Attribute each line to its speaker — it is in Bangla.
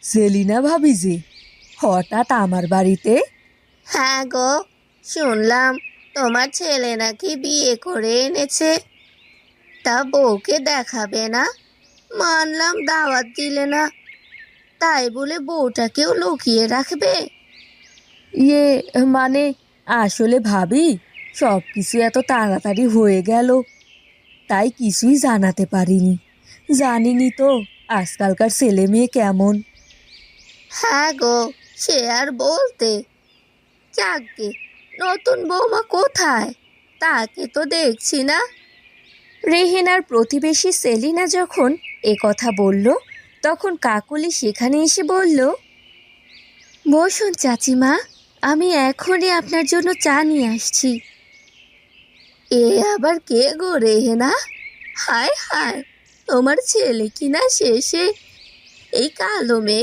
Speaker 1: সেলিনা ভাবি যে হঠাৎ আমার বাড়িতে?
Speaker 2: হ্যাঁ গো, শুনলাম তোমার ছেলে নাকি বিয়ে করে এনেছে। তা বউকে দেখাবে না? মানলাম দাওয়াত দিলে না, তাই বলে বউটাকেও লুকিয়ে রাখবে?
Speaker 1: ইয়ে মানে আসলে ভাবি, সব কিছু এত তাড়াতাড়ি হয়ে গেল, তাই কিছুই জানাতে পারিনি। জানিনি তো আজকালকার ছেলে মেয়ে কেমন।
Speaker 2: হ্যাঁ গো, সে আর বলতে। যাকগে, নতুন বৌমা কোথায়? তাকে তো দেখছি না।
Speaker 1: রেহেনার প্রতিবেশী সেলিনা যখন এ কথা বলল, তখন কাকলি সেখানে এসে বলল, বসুন চাচিমা, আমি এখনই আপনার জন্য চা নিয়ে আসছি।
Speaker 2: এ আবার কে গো রেহেনা? হায় হায়, তোমার ছেলে কিনা শেষে এই কালো মেয়ে